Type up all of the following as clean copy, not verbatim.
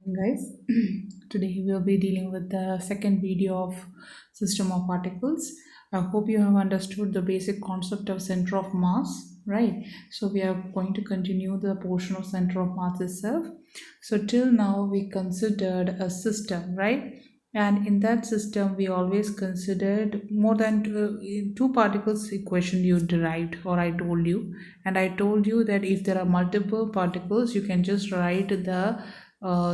Guys, today we'll be dealing with the second video of system of particles. I hope you have understood the basic concept of center of mass, right? So we are going to continue the portion of center of mass itself. So till now we considered a system, right? And in that system we always considered more than two particles equation you derived, or I told you. And I told you that if there are multiple particles, you can just write the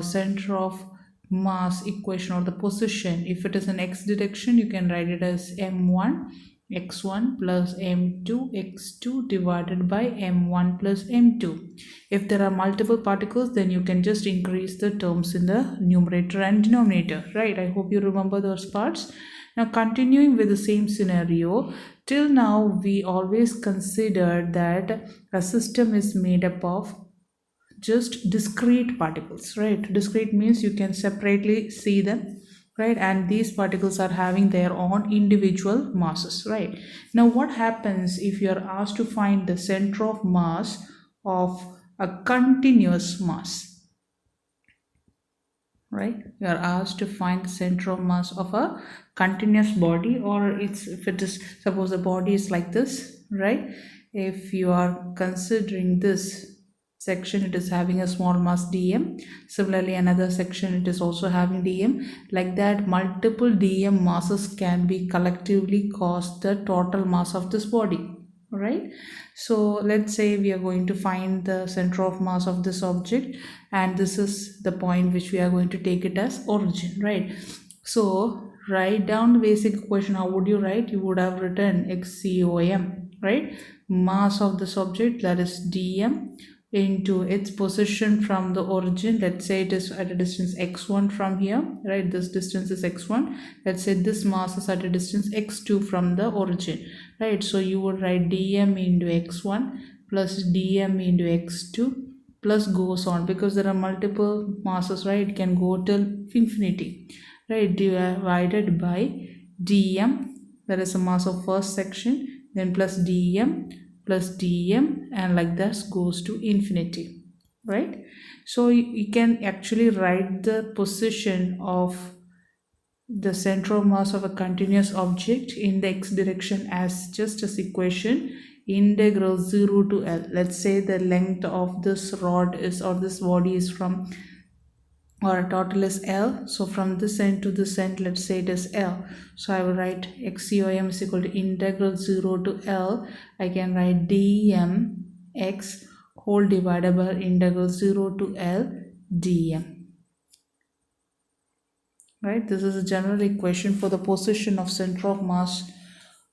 center of mass equation, or the position. If it is in x direction, you can write it as m1 x1 plus m2 x2 divided by m1 plus m2. If there are multiple particles, then you can just increase the terms in the numerator and denominator, right? I hope you remember those parts. Now continuing with the same scenario, till now we always considered that a system is made up of just discrete particles, right? Discrete means you can separately see them, right? And these particles are having their own individual masses, right? Now what happens if you are asked to find the center of mass of a continuous mass, right? You are asked to find the center of mass of a continuous body, or it's, if it is, suppose the body is like this, right? If you are considering this section, it is having a small mass dm. Similarly, another section, it is also having dm. Like that, multiple dm masses can be collectively cause the total mass of this body, right? So let's say we are going to find the center of mass of this object, and this is the point which we are going to take it as origin, right? So write down the basic equation. How would you write? You would have written xcom, right? Mass of this object, that is dm, into its position from the origin. Let's say it is at a distance x1 from here, right? This distance is x1. Let's say this mass is at a distance x2 from the origin, right? So you would write dm into x1 plus dm into x2 plus goes on, because there are multiple masses, right? It can go till infinity, right? Divided by dm, that is the mass of first section, then plus dm plus dm, and like this goes to infinity, right? So you can actually write the position of the center of mass of a continuous object in the x direction as just as equation integral 0 to L. Let's say the length of this rod is, or this body is from, or total is L. So from this end to this end, let's say it is L. So I will write xcom is equal to integral 0 to L. I can write dm x whole divided by integral 0 to L dm, right? This is a general equation for the position of center of mass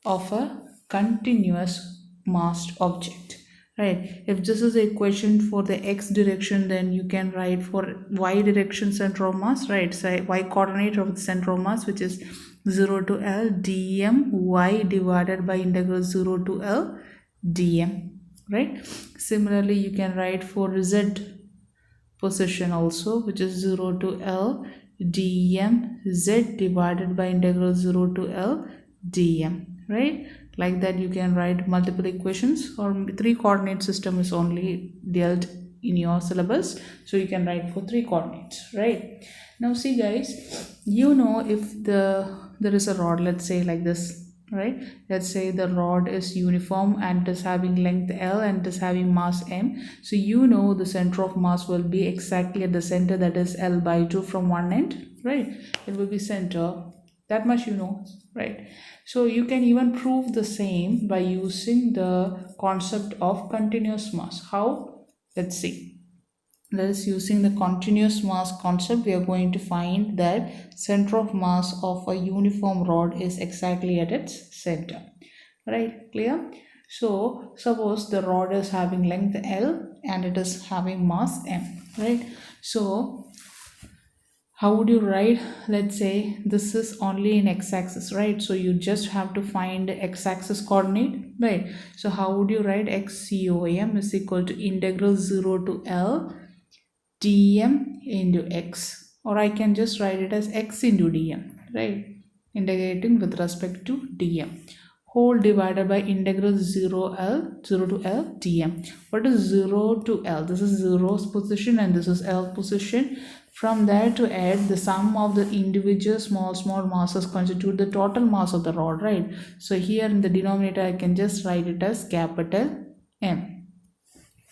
of a continuous massed object, right? If this is the equation for the x direction, then you can write for y direction center of mass, right? So y coordinate of the center of mass, which is 0 to L dm y divided by integral 0 to L dm, right? Similarly, you can write for z position also, which is 0 to L dm z divided by integral 0 to L dm, right? Like that you can write multiple equations, or three coordinate system is only dealt in your syllabus, so you can write for three coordinates, right? Now see guys, you know, if there is a rod, let's say like this, right? Let's say the rod is uniform and it is having length L and it is having mass m. So you know the center of mass will be exactly at the center, that is L by 2 from one end, right? It will be center, that much you know, right? So you can even prove the same by using the concept of continuous mass. How? Let's see. That is, using the continuous mass concept, we are going to find that center of mass of a uniform rod is exactly at its center, right? Clear? So suppose the rod is having length L and it is having mass m, right? So how would you write? Let's say this is only in x-axis, right? So you just have to find x-axis coordinate, right? So how would you write? xcom is equal to integral 0 to L dm into x, or I can just write it as x into dm, right? Integrating with respect to dm whole divided by integral 0 to L dm. What is 0 to L? This is 0's position and this is L position. From there to add the sum of the individual small masses constitute the total mass of the rod, right? So here in the denominator I can just write it as capital M,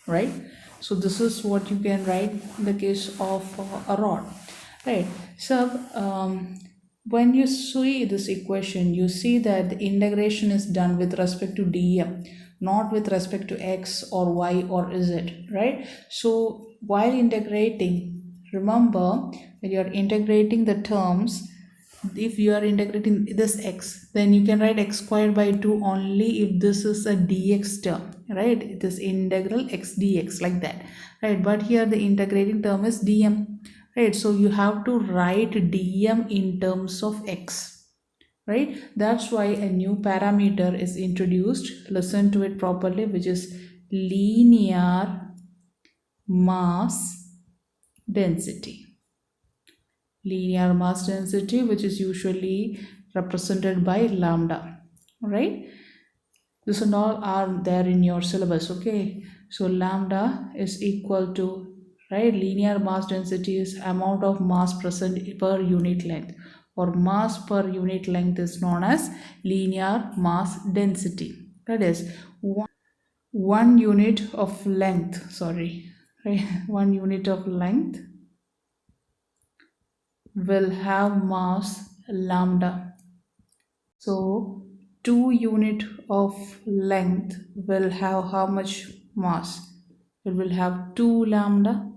right? So this is what you can write in the case of a rod, right? So when you see this equation, you see that the integration is done with respect to dm, not with respect to x or y or z, right? So while integrating, remember when you are integrating the terms, if you are integrating this x, then you can write x squared by 2 only if this is a dx term, right? It is integral x dx, like that, right? But here the integrating term is dm, right? So you have to write dm in terms of x, right? That's why a new parameter is introduced. Listen to it properly, which is linear mass density. Linear mass density, which is usually represented by lambda, right? This and all are there in your syllabus, okay? So lambda is equal to, right, linear mass density is amount of mass present per unit length, or mass per unit length is known as linear mass density. That is one unit of length, sorry, right? 1 unit of length will have mass lambda. So 2 unit of length will have how much mass? It will have 2 lambda,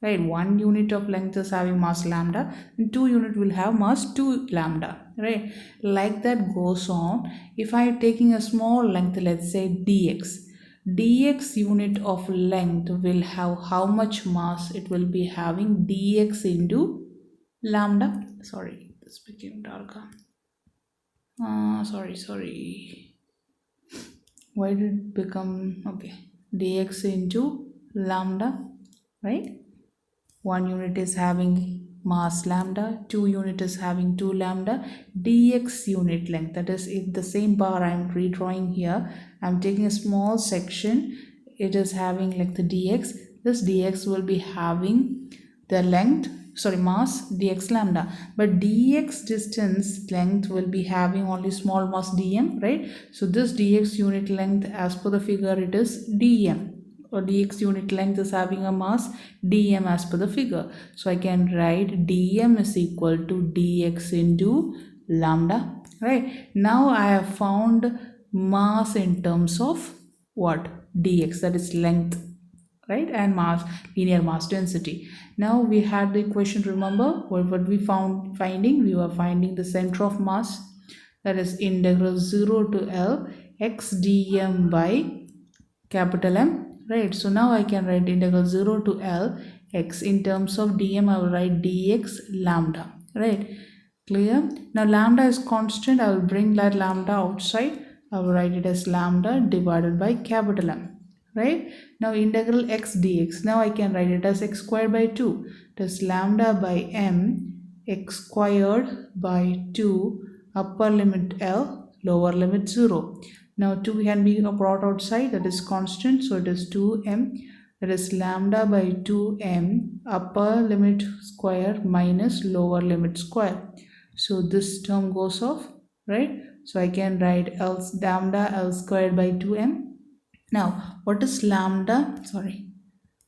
right? 1 unit of length is having mass lambda and 2 unit will have mass 2 lambda, right? Like that goes on. If I am taking a small length, let's say dx unit of length will have how much mass? It will be having dx into lambda. Sorry, this became darker. Sorry, why did it become, okay, dx into lambda, right? 1 unit is having mass lambda, 2 unit is having 2 lambda, dx unit length, that is, if the same bar I am redrawing here, I am taking a small section, it is having like the dx, this dx will be having the length, sorry, mass dx lambda, but dx distance length will be having only small mass dm, right? So this dx unit length, as per the figure, it is dm, or dx unit length is having a mass dm as per the figure. So I can write dm is equal to dx into lambda, right? Now I have found mass in terms of what? Dx, that is length, right? And mass, linear mass density. Now we had the equation, remember what we finding? We were finding the center of mass, that is integral 0 to L x dm by capital M, right? So now I can write integral 0 to L x in terms of dm. I will write dx lambda, right? Clear? Now lambda is constant. I will bring that lambda outside. I will write it as lambda divided by capital M, right? Now integral x dx, now I can write it as x squared by 2. That's lambda by m, x squared by 2, upper limit L, lower limit 0. Now 2 can be brought outside, that is constant, so it is 2m, that is lambda by 2m, upper limit square minus lower limit square. So this term goes off, right? So I can write lambda L squared by 2m. Now, what is lambda? Sorry,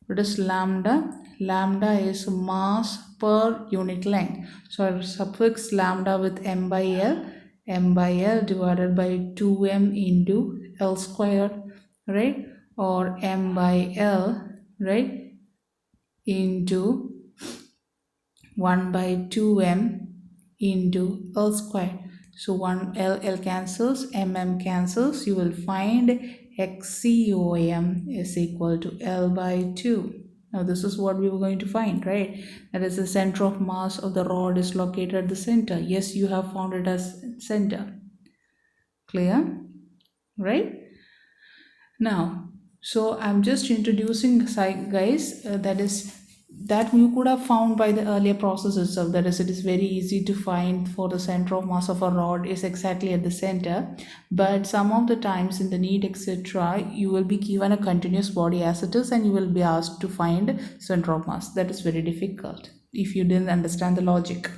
what is lambda? Lambda is mass per unit length. So I will suffix lambda with m by L divided by 2m into L squared, right? Or m by L, right? Into 1 by 2m into L squared. So 1 L cancels, cancels. You will find XCOM is equal to L by 2. Now this is what we were going to find, right? That is the center of mass of the rod is located at the center. Yes, you have found it as center. Clear? Right? Now, so I'm just introducing, guys, that is that you could have found by the earlier process itself. That is, it is very easy to find for the center of mass of a rod is exactly at the center, but some of the times in the NEET etc you will be given a continuous body as it is and you will be asked to find center of mass. That is very difficult if you didn't understand the logic.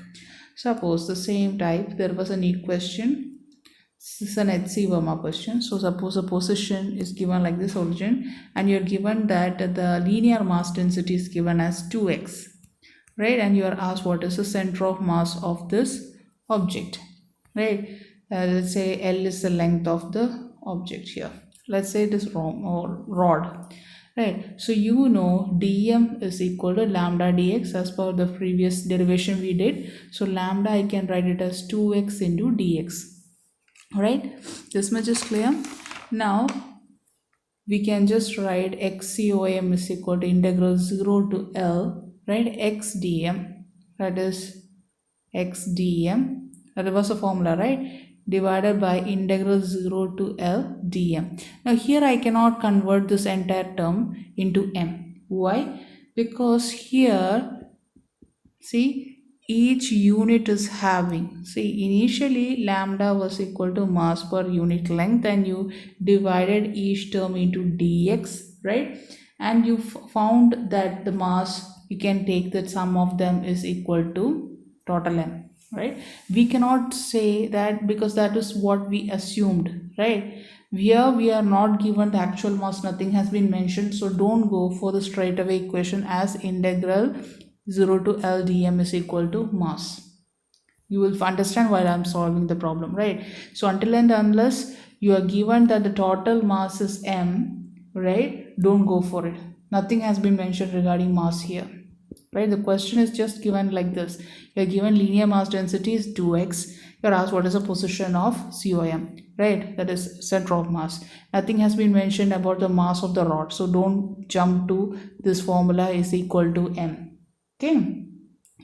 Suppose the same type there was a NEET question. This is an HC Verma question. So suppose a position is given like this origin and you're given that the linear mass density is given as 2x, right? And you are asked what is the center of mass of this object, right? Let's say L is the length of the object here. Let's say it is rod, right? So you know dm is equal to lambda dx as per the previous derivation we did. So lambda I can write it as 2x into dx. Right, this much is clear. Now we can just write xcom is equal to integral 0 to L, right, x dm, that is x dm, that was a formula, right, divided by integral 0 to L dm. Now here I cannot convert this entire term into m. Why? Because here, see, each unit is having, see, initially lambda was equal to mass per unit length and you divided each term into dx, right, and you found that the mass, you can take that sum of them is equal to total m, right. We cannot say that because that is what we assumed, right. Here we are not given the actual mass, nothing has been mentioned, so don't go for the straightaway equation as integral 0 to L dm is equal to mass. You will understand while I'm solving the problem, right? So until and unless you are given that the total mass is m, right, don't go for it. Nothing has been mentioned regarding mass here, right? The question is just given like this. You're given linear mass density is 2x. You're asked what is the position of COM, right? That is center of mass. Nothing has been mentioned about the mass of the rod. So don't jump to this formula is equal to m. Okay,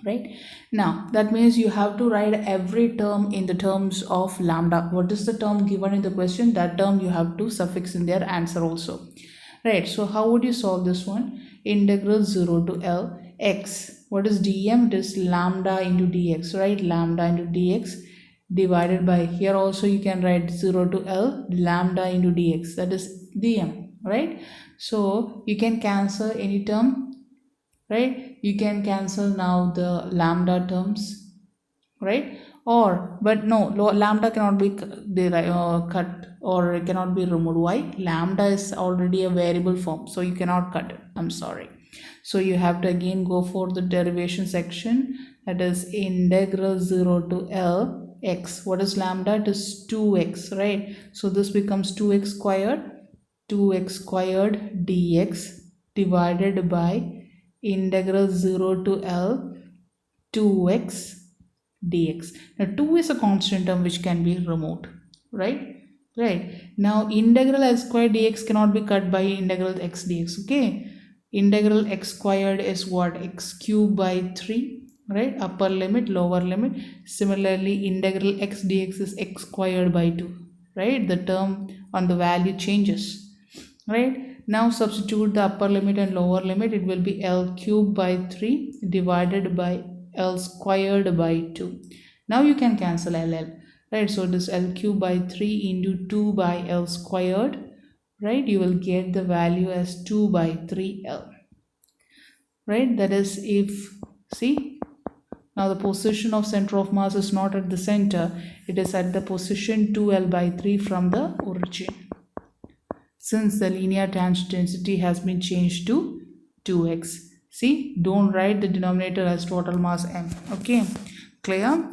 right. Now that means you have to write every term in the terms of lambda. What is the term given in the question? That term you have to suffix in their answer also, right? So how would you solve this one? Integral 0 to L x, what is dm? It is lambda into dx, right? Lambda into dx divided by, here also you can write 0 to L lambda into dx, that is dm, right? So you can cancel any term, right? You can cancel now the lambda terms, right? Or but no, lambda cannot be cut or cannot be removed. Why? Lambda is already a variable form, so you cannot cut it. I'm sorry. So you have to again go for the derivation section, that is integral 0 to L x. What is lambda? It is 2x, right? So this becomes 2x squared dx divided by integral 0 to L 2x dx. Now 2 is a constant term which can be removed, right? Right. Now integral x squared dx cannot be cut by integral x dx, okay? Integral x squared is what? X cubed by 3, right? Upper limit, lower limit. Similarly, integral x dx is x squared by 2, right? The term on the value changes, right? Now substitute the upper limit and lower limit. It will be L cubed by 3 divided by L squared by 2. Now you can cancel LL, right? So this L cubed by 3 into 2 by L squared, right? You will get the value as 2 by 3L, right? That is if, see, now the position of center of mass is not at the center. It is at the position 2L by 3 from the origin, since the linear tangent density has been changed to 2x. See, don't write the denominator as total mass m. Okay, clear?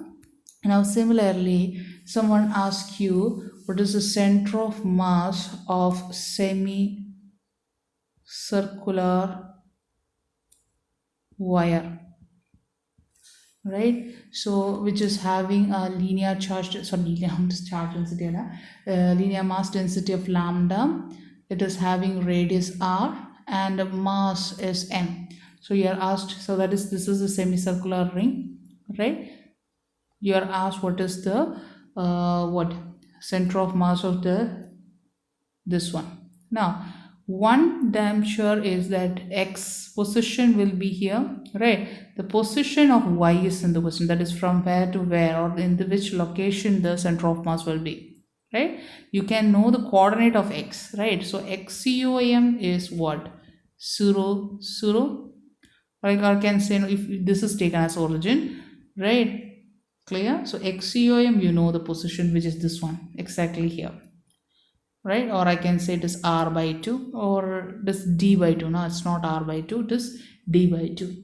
Now similarly, someone asks you what is the center of mass of semi-circular wire, right? So which is having a linear charge, sorry, linear charge density, linear mass density of lambda. It is having radius r and mass is m. So you are asked, so that is, this is a semicircular ring, right? You are asked what is the what center of mass of the this one. Now One damn sure is that X position will be here, right? The position of Y is in the question, that is from where to where, or in the which location the center of mass will be, right? You can know the coordinate of X, right? So XCOM is what? 0, 0. Like I can say, if this is taken as origin, right? Clear? So XCOM, you know the position, which is this one, exactly here, right? Or I can say it is r by 2, or it is d by 2. No, it's not r by 2, it is d by 2.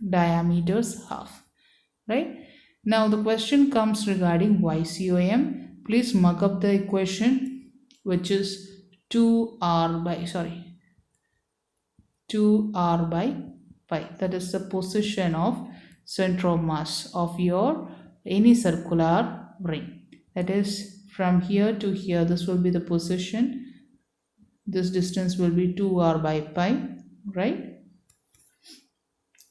Diameters half, right? Now the question comes regarding YCOM. Please mark up the equation, which is 2r by pi. That is the position of center of mass of your any circular ring. That is from here to here, this will be the position. This distance will be 2r by pi, right?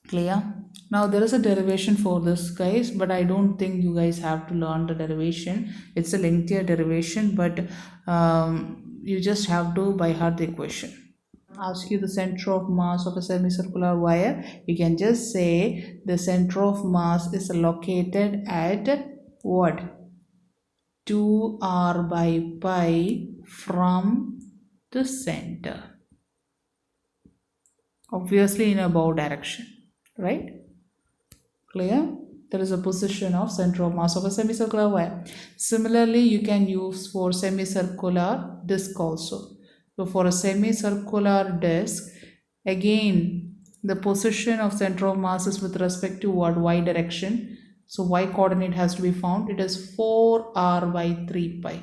Clear? Now there is a derivation for this, guys, but I don't think you guys have to learn the derivation. It's a lengthier derivation, but you just have to by heart the equation. Ask you the center of mass of a semicircular wire, you can just say the center of mass is located at what? 2r by pi from the center, obviously in a bow direction, right? Clear? There is a position of center of mass of a semicircular wire. Similarly, you can use for semicircular disc also. So for a semicircular disc, again the position of center of mass is with respect to what? Y direction. So y coordinate has to be found. It is 4r by 3 pi.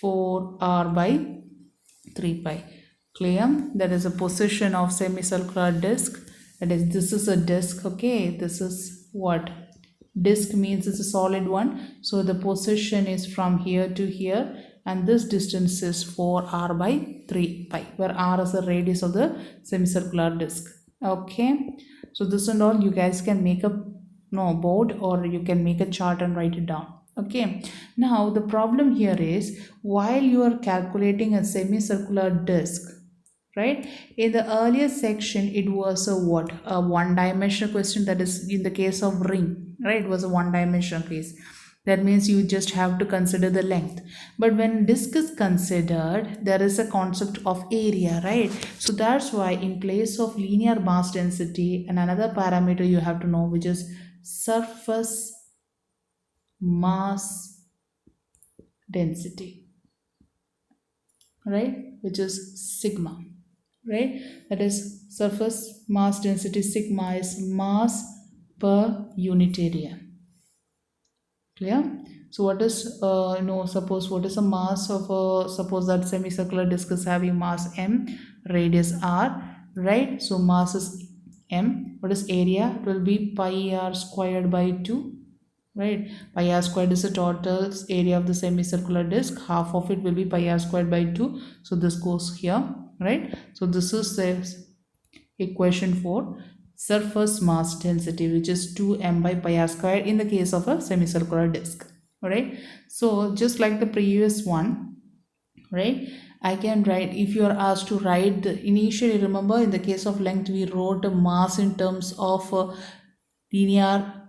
4r by 3 pi. Clear? That is a position of semicircular disc. That is, this is a disc, okay? This is what? Disc means it's a solid one. So the position is from here to here, and this distance is 4r by 3 pi, where r is the radius of the semicircular disc. Okay, so this and all you guys can make a board, or you can make a chart and write it down. Okay, now the problem here is, while you are calculating a semicircular disc, right, in the earlier section it was a what? A one-dimensional question. That is in the case of ring, right? It was a one-dimensional case. That means you just have to consider the length. But when disc is considered, there is a concept of area, right? So that's why in place of linear mass density, and another parameter you have to know, which is surface mass density, right, which is sigma, right? That is surface mass density. Sigma is mass per unit area. Clear? So what is suppose what is the mass of a, suppose that semicircular disc is having mass m, radius r, right? So mass is m. What is area? It will be pi r squared by 2, right? Pi r squared is the total area of the semicircular disc. Half of it will be pi r squared by 2. So this goes here, right? So this is the equation for surface mass density, which is 2m by pi r squared in the case of a semicircular disc. Alright, so just like the previous one, right, I can write, if you are asked to write the, initially remember in the case of length we wrote a mass in terms of linear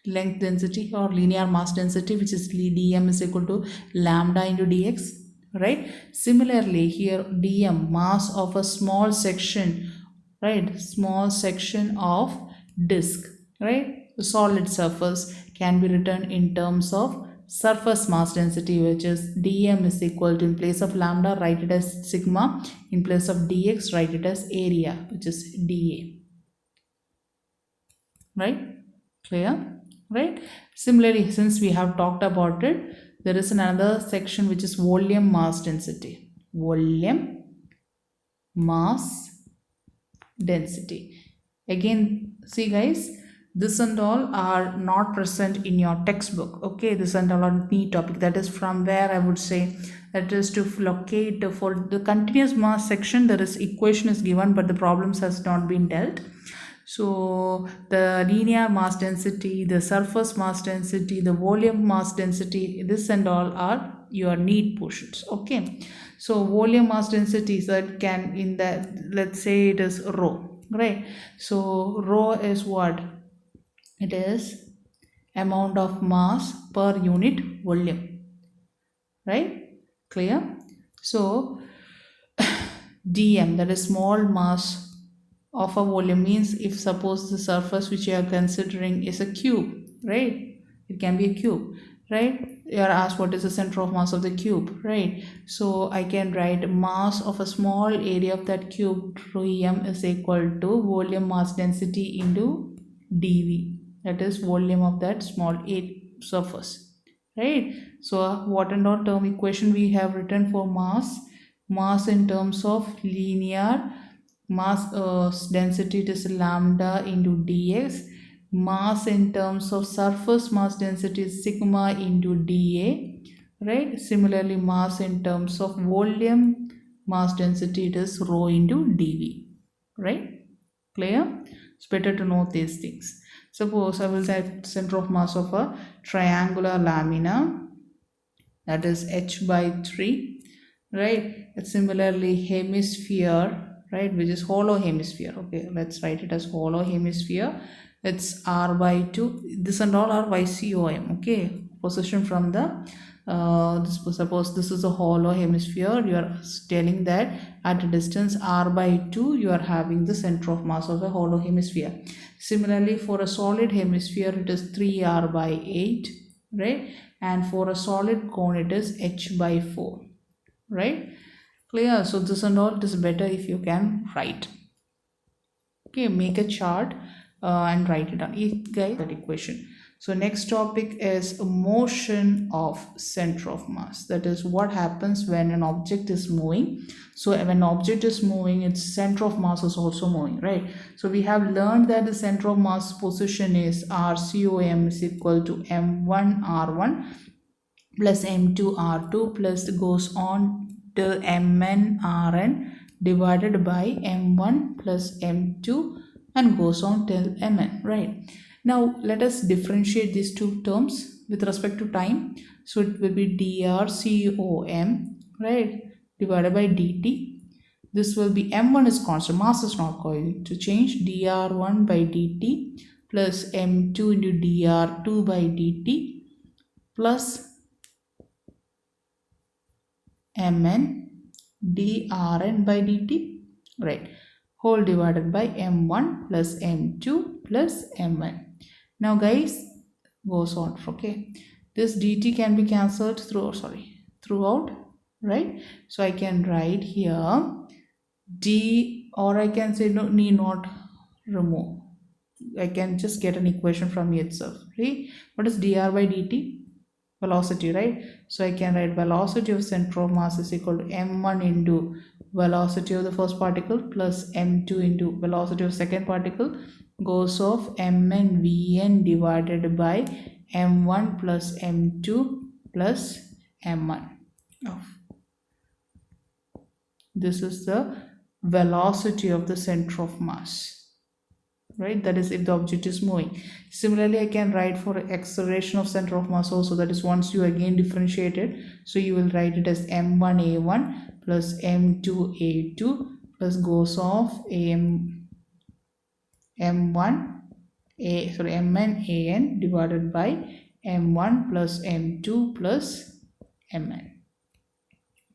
length density or linear mass density, which is dm is equal to lambda into dx, right? Similarly here dm, mass of a small section, right, small section of disc, right, the solid surface, can be written in terms of surface mass density, which is dm is equal to, in place of lambda write it as sigma, in place of dx write it as area, which is dA, right? Clear? Right? Similarly, since we have talked about it, there is another section which is volume mass density. Volume mass density. Again, see guys, this and all are not present in your textbook. Okay, this and all are neat topic. That is from where I would say that is to locate for the continuous mass section. There is equation is given, but the problems has not been dealt. So the linear mass density, the surface mass density, the volume mass density, this and all are your neat portions. Okay, So volume mass density that can in that, let's say it is rho, right? So rho is what? It is amount of mass per unit volume, right? Clear? So dm, that is small mass of a volume, means if suppose the surface which you are considering is a cube, right? It can be a cube, right? You are asked what is the center of mass of the cube, right? So I can write mass of a small area of that cube rho em is equal to volume mass density into dv, that is volume of that small surface, right? So what and all term equation we have written for mass in terms of linear mass density, it is lambda into dx. Mass in terms of surface mass density is sigma into dA, right? Similarly, mass in terms of volume mass density, it is rho into dV, right? Clear? It's better to know these things. Suppose I will say center of mass of a triangular lamina, that is h by 3, right? Similarly, hemisphere, right, which is hollow hemisphere. Okay, let's write it as hollow hemisphere. It's r by 2. This and all are YCOM. Okay, position from the suppose this is a hollow hemisphere. You are telling that at a distance r by 2 you are having the center of mass of a hollow hemisphere. Similarly, for a solid hemisphere it is 3r by 8, right? And for a solid cone it is h by 4, right? Clear? So this and all, it is better if you can write. Okay, make a chart and write it down, guys, that equation. So next topic is motion of center of mass. That is what happens when an object is moving. So when an object is moving, its center of mass is also moving, right? So we have learned that the center of mass position is RCOM is equal to M1 R1 plus M2 R2 plus goes on till Mn Rn divided by M1 plus M2 and goes on till Mn, right? Now let us differentiate these two terms with respect to time. So it will be drcom, right, divided by dt. This will be M1 is constant, mass is not going to change, dr1 by dt plus M2 into dr2 by dt plus Mn drn by dt, right, whole divided by M1 plus M2 plus Mn. Now guys, goes on, okay, this dt can be cancelled throughout, right? So I can write here d, or I can say no, need not remove, I can just get an equation from itself, right? What is dr by dt? Velocity, right? So I can write velocity of center of mass is equal to m1 into velocity of the first particle plus m2 into velocity of second particle goes of mn vn divided by m1 plus m2 plus m1 of. This is the velocity of the center of mass, right? That is if the object is moving. Similarly, I can write for acceleration of center of mass also, that is once you again differentiate it, so you will write it as m1a1 plus m2a2 plus goes of mn an divided by m1 plus m2 plus mn,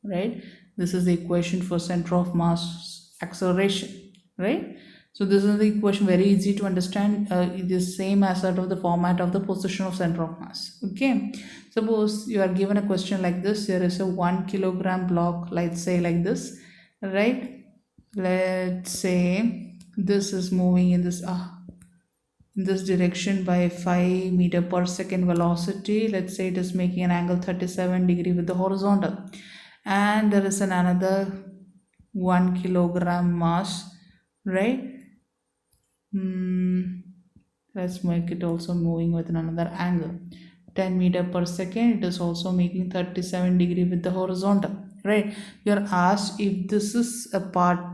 right? This is the equation for center of mass acceleration, right? So this is the equation, very easy to understand. It is same as that of the format of the position of center of mass. Okay, suppose you are given a question like this. There is a 1 kilogram block, let's say like this, right? Let's say this is moving in this direction by 5 meter per second velocity. Let's say it is making an angle 37 degree with the horizontal, and there is another 1 kilogram mass, right? Let's make it also moving with another angle 10 meter per second. It is also making 37 degree with the horizontal, right? You are asked if this is a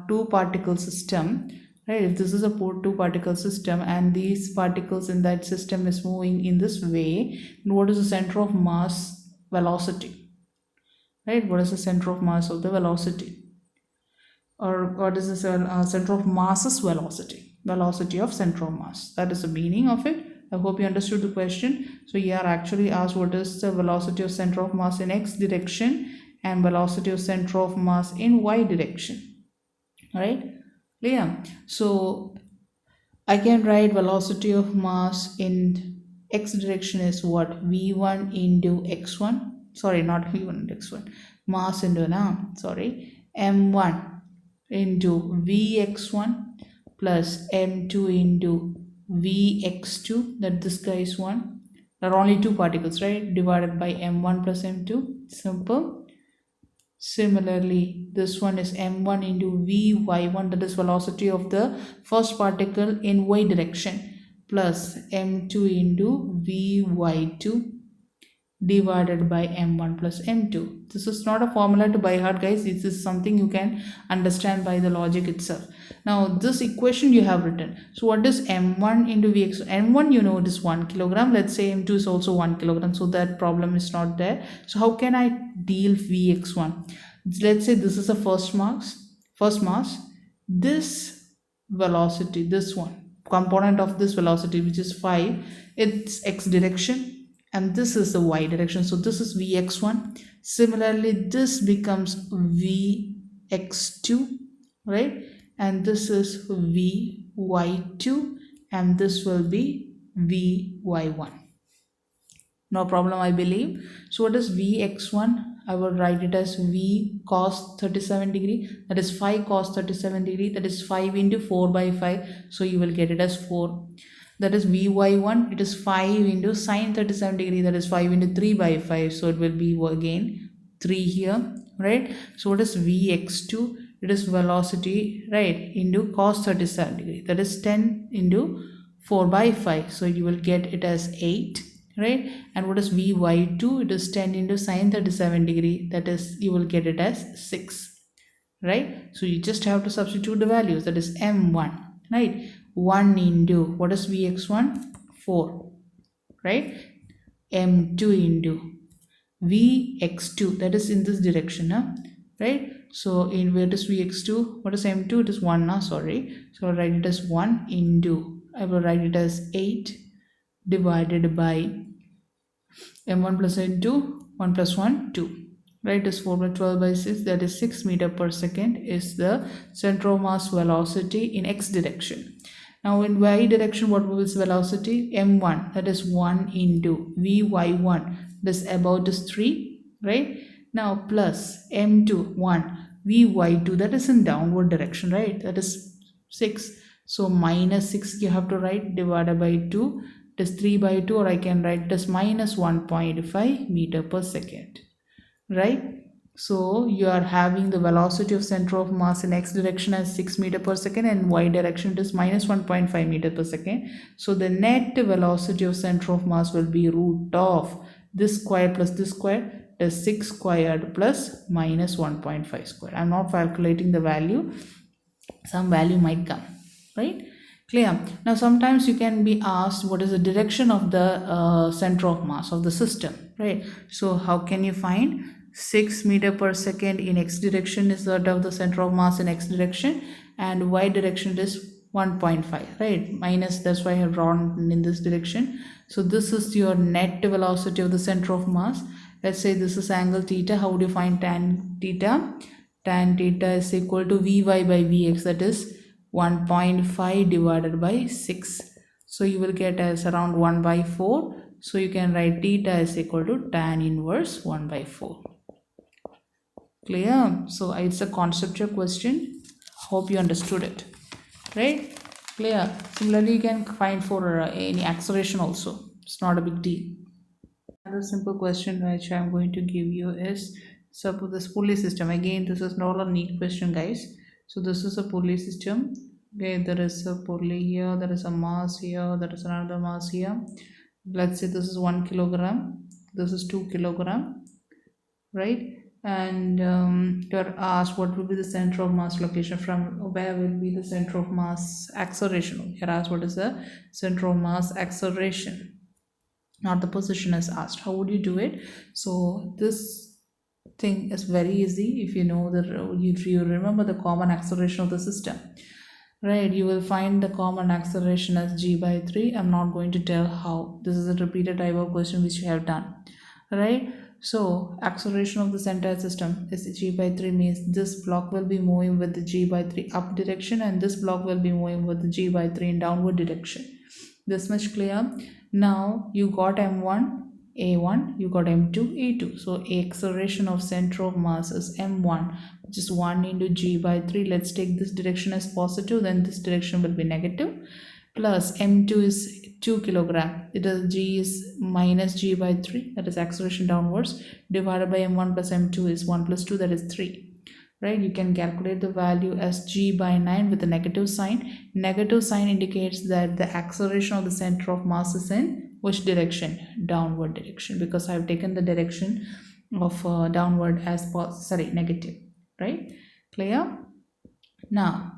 two particle system, right? If this is a two particle system and these particles in that system is moving in this way, what is the center of mass velocity, right? What is the center of mass of the velocity, or what is the center of mass's velocity of center of mass? That is the meaning of it. I hope you understood the question. So you are actually asked what is the velocity of center of mass in x direction and velocity of center of mass in y direction, right? Yeah. So I can write velocity of mass in x direction is what? v1 into x1. Sorry, not v1 into x1. Mass into m1 into vx1 plus m2 into vx2. That this guy is 1. There are only two particles, right? Divided by m1 plus m2. Simple. Similarly, this one is m1 into vy1, that is velocity of the first particle in y direction, plus m2 into vy2 divided by m1 plus m2. This is not a formula to by heart, guys. This is something you can understand by the logic itself. Now this equation you have written. So what is m1 into vx? m1 you know it is 1 kilogram. Let's say m2 is also 1 kilogram, so that problem is not there. So how can I deal vx1? Let's say this is a first mass. This velocity, this one component of this velocity, which is 5, it's x direction, and this is the y direction, so this is vx1. Similarly, this becomes vx2, right? And this is vy2, and this will be vy1. No problem, I believe. So what is vx1? I will write it as v cos 37 degree, that is 5 cos 37 degree, that is 5 into 4 by 5, so you will get it as 4. That is vy1, it is 5 into sine 37 degree, that is 5 into 3 by 5, so it will be again 3 here, right? So what is vx2? It is velocity, right, into cos 37 degree, that is 10 into 4 by 5, so you will get it as 8, right? And what is vy2? It is 10 into sine 37 degree, that is you will get it as 6, right? So you just have to substitute the values, that is m1, right? 1 into what is vx1? 4, right? m2 into vx2, that is in this direction, right? So in where is vx2? What is m2? It is 1, sorry. So I'll write it as 1 into, I will write it as 8 divided by m1 plus m2, 1 plus 1, 2. Right, is 4 by 12 by 6, that is 6 meter per second is the center of mass velocity in x direction. Now in y direction, what was velocity? m1, that is 1 into vy1, this about is 3, right? Now plus m2, 1, vy2, that is in downward direction, right? That is 6. So minus 6 you have to write, divided by 2, it is 3 by 2, or I can write it as minus 1.5 meter per second, right? So you are having the velocity of center of mass in x direction as 6 meter per second, and y direction it is minus 1.5 meter per second. So the net velocity of center of mass will be root of this square plus this square, is 6 squared plus minus 1.5 squared. I'm not calculating the value, some value might come, right? Clear? Now sometimes you can be asked what is the direction of the center of mass of the system, right? So how can you find? 6 meter per second in x direction is that of the center of mass in x direction, and y direction is 1.5, right? Minus, that's why I have drawn in this direction. So this is your net velocity of the center of mass. Let's say this is angle theta. How would you find tan theta? Tan theta is equal to vy by vx, that is 1.5 divided by 6. So you will get as around 1 by 4. So you can write theta is equal to tan inverse 1 by 4. Clear? So it's a conceptual question. Hope you understood it, right? Clear? Similarly, you can find for any acceleration also. It's not a big deal. Another simple question which I'm going to give you is, suppose this pulley system. Again, this is not a neat question, guys. So this is a pulley system. Okay, there is a pulley here, there is a mass here, there is another mass here. Let's say this is 1 kilogram, this is 2 kilogram, right? And you're asked what will be the center of mass location, from where will be the center of mass acceleration. You're asked what is the center of mass acceleration, not the position is asked. How would you do it? So this thing is very easy. If you know the you remember the common acceleration of the system, right? You will find the common acceleration as g by 3. I'm not going to tell how. This is a repeated type of question which you have done, right? So acceleration of this entire system is g by 3, means this block will be moving with the g by 3 up direction, and this block will be moving with the g by 3 in downward direction. This much clear? Now you got m1 a1, you got m2 a2. So acceleration of center of mass is m1, which is 1 into g by 3. Let's take this direction as positive, then this direction will be negative, plus m2 is 2 kilogram. It is g is minus g by 3, that is acceleration downwards, divided by m1 plus m2 is 1 plus 2, that is 3. Right, you can calculate the value as g by 9 with a negative sign. Negative sign indicates that the acceleration of the center of mass is in which direction? Downward direction, because I have taken the direction of downward as negative. Right, clear? Now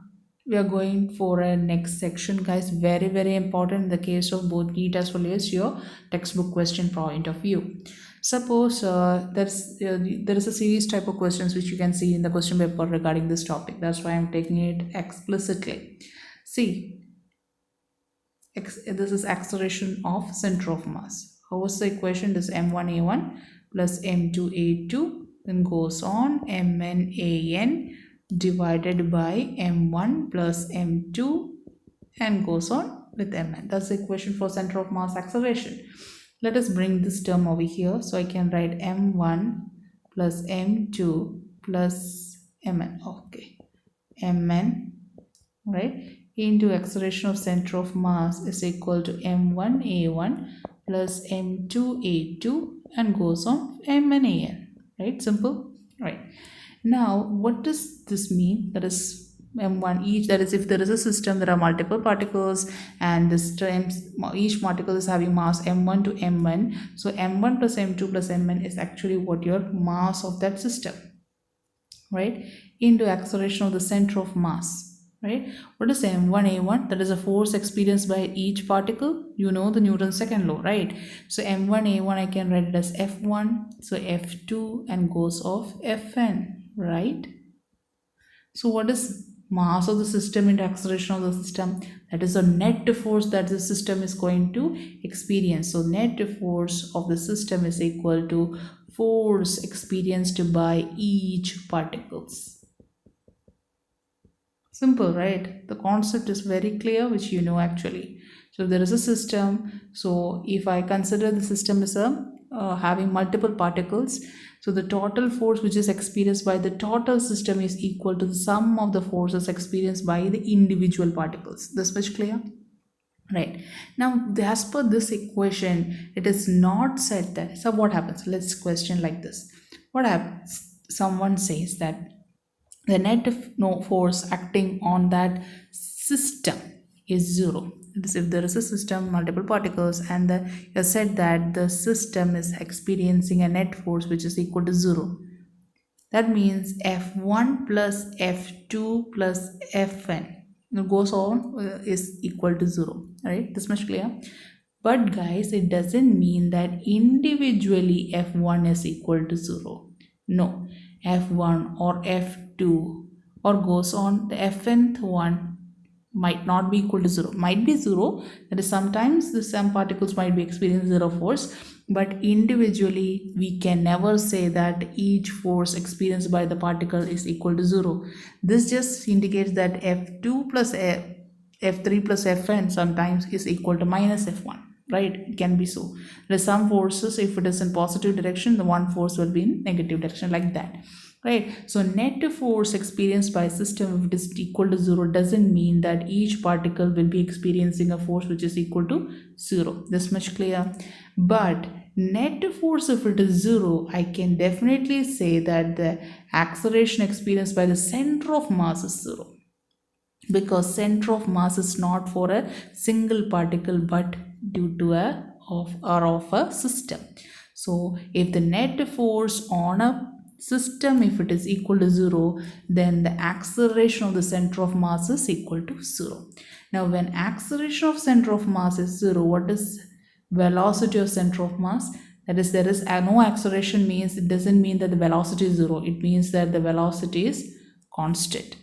we are going for a next section, guys. Very important in the case of both NEET as well as your textbook question point of view. Suppose there is a series type of questions which you can see in the question paper regarding this topic. That's why I'm taking it explicitly. See, this is acceleration of center of mass. How was the equation? This m1a1 plus m2a2, then goes on mn divided by m1 plus m2 and goes on with mn. That's the equation for center of mass acceleration. Let us bring this term over here. So I can write m1 plus m2 plus mn. Okay, mn, right, into acceleration of center of mass is equal to m1a1 plus m2a2 and goes on mn. Right, simple. Right, now what does this mean? That is m1 each, that is if there is a system, there are multiple particles and this terms, each particle is having mass m1 to mn. So m1 plus m2 plus mn is actually what your mass of that system, right, into acceleration of the center of mass. Right, what is m1a1? That is a force experienced by each particle. You know the Newton's second law, right? So m1a1 I can write it as f1, so f2 and goes off fn, right? So what is mass of the system into acceleration of the system? That is a net force that the system is going to experience. So net force of the system is equal to force experienced by each particles. Simple, right? The concept is very clear, which you know actually. So there is a system. So if I consider the system as having multiple particles, so the total force which is experienced by the total system is equal to the sum of the forces experienced by the individual particles. This much clear? Right. Now, as per this equation, it is not said that. So what happens? Let's question like this. What happens? Someone says that the net force acting on that system is 0. That is, if there is a system, multiple particles, and you said that the system is experiencing a net force which is equal to 0. That means F1 plus F2 plus Fn goes on is equal to 0. Right? This much clear? But guys, it doesn't mean that individually F1 is equal to 0. No. F1 or F2 or goes on, the Fnth one might not be equal to 0. Might be 0. That is, sometimes some particles might be experiencing 0 force, but individually we can never say that each force experienced by the particle is equal to 0. This just indicates that F2 plus F3 plus Fn sometimes is equal to minus F1. Right, it can be so. There are some forces, if it is in positive direction, the one force will be in negative direction, like that. Right, so net force experienced by a system, if it is equal to 0, doesn't mean that each particle will be experiencing a force which is equal to 0. This much clear? But net force, if it is 0, I can definitely say that the acceleration experienced by the center of mass is 0, because center of mass is not for a single particle but due to a system. So if the net force on a system, if it is equal to 0, then the acceleration of the center of mass is equal to 0. Now when acceleration of center of mass is 0, what is velocity of center of mass? That is, there is no acceleration means it doesn't mean that the velocity is zero. It means that the velocity is constant.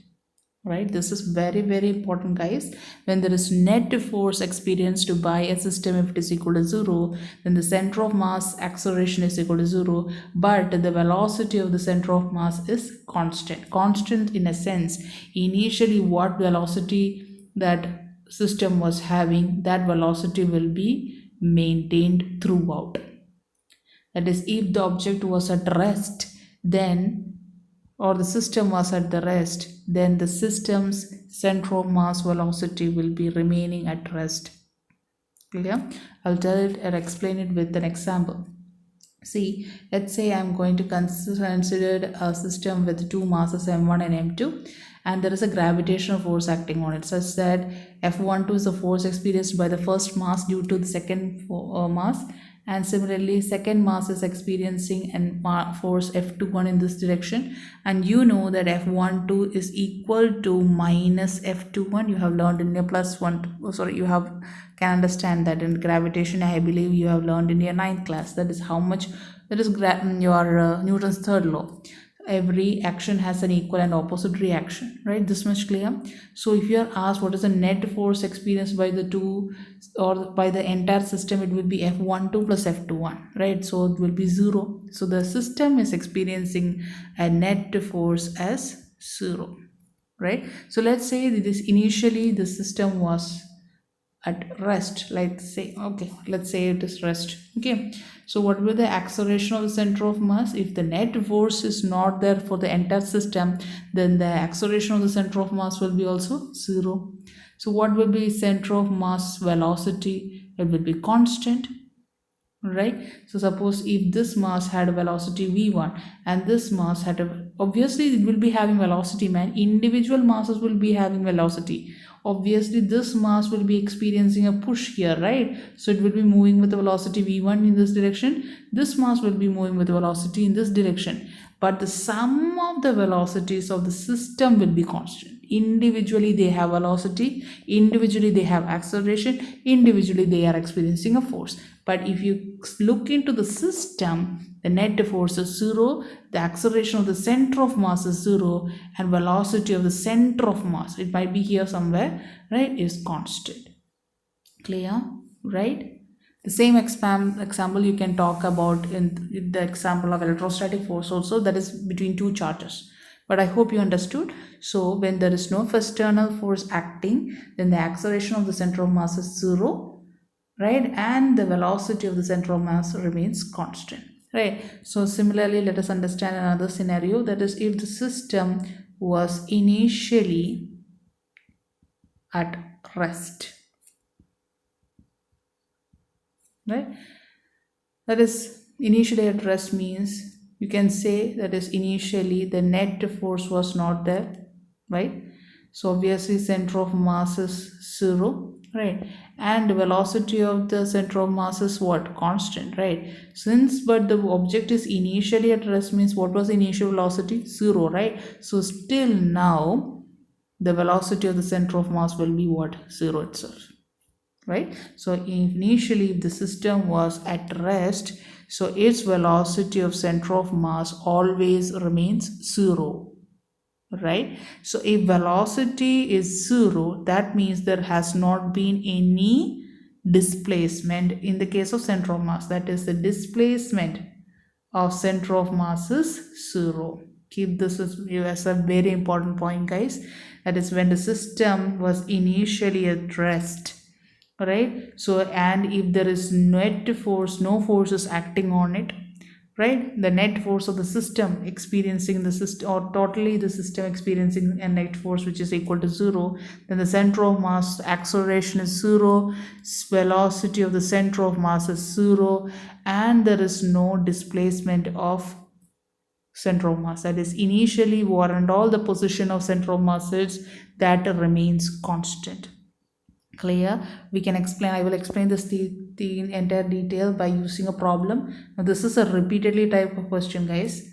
Right, this is very very important, guys. When there is net force experienced by a system, if it is equal to 0, then the center of mass acceleration is equal to 0, but the velocity of the center of mass is constant in a sense. Initially what velocity that system was having, that velocity will be maintained throughout. That is, if the object was at rest, then, or the system was at the rest, then the system's center of mass velocity will be remaining at rest. Clear? I'll tell it or explain it with an example. See, let's say I'm going to consider a system with two masses m1 and m2, and there is a gravitational force acting on it, such that F12 is the force experienced by the first mass due to the second mass, and similarly second mass is experiencing an force F21 in this direction, and you know that F12 is equal to minus F21. You have learned in your can understand that in gravitation. I believe you have learned in your 9th class. That is how much, that is your Newton's third law. Every action has an equal and opposite reaction, right? This much clear. So if you are asked what is the net force experienced by the two or by the entire system, it will be F12 plus F21, right? So it will be 0. So the system is experiencing a net force as 0, right? So let's say this initially the system was at rest, let's say it is rest. Okay, so what will the acceleration of the center of mass? If the net force is not there for the entire system, then the acceleration of the center of mass will be also 0. So what will be center of mass velocity? It will be constant, right? So suppose if this mass had a velocity v1 and this mass had obviously it will be having velocity, man. Individual masses will be having velocity. Obviously this mass will be experiencing a push here, right? So it will be moving with the velocity v1 in this direction. This mass will be moving with the velocity in this direction, but the sum of the velocities of the system will be constant. Individually they have velocity, individually they have acceleration, individually they are experiencing a force. But if you look into the system, the net force is 0, the acceleration of the center of mass is 0, and velocity of the center of mass, it might be here somewhere, right, is constant. Clear? Right? The same example you can talk about in the example of electrostatic force also, that is between two charges. But I hope you understood. So when there is no external force acting, then the acceleration of the center of mass is 0, right, and the velocity of the center of mass remains constant, right? So similarly, let us understand another scenario, that is if the system was initially at rest, right? That is, initially at rest means you can say that is initially the net force was not there, right? So obviously center of mass is 0, right, and the velocity of the center of mass is what? Constant, right? Since but the object is initially at rest means what was the initial velocity? 0, right? So still now the velocity of the center of mass will be what? 0 itself, right? So initially if the system was at rest, so its velocity of center of mass always remains 0, right? So if velocity is 0, that means there has not been any displacement in the case of center of mass. That is, the displacement of center of mass is 0. Keep this as a very important point, guys. That is when the system was initially at rest, right? So and if there is net force, no force is acting on it, right? The net force of the system experiencing the system, or totally the system experiencing a net force which is equal to 0, then the center of mass acceleration is 0, velocity of the center of mass is 0, and there is no displacement of center of mass. That is, initially what and all the position of center of mass is, that remains constant. Clear? We can explain, I will explain this the entire detail by using a problem. Now this is a repeatedly type of question, guys.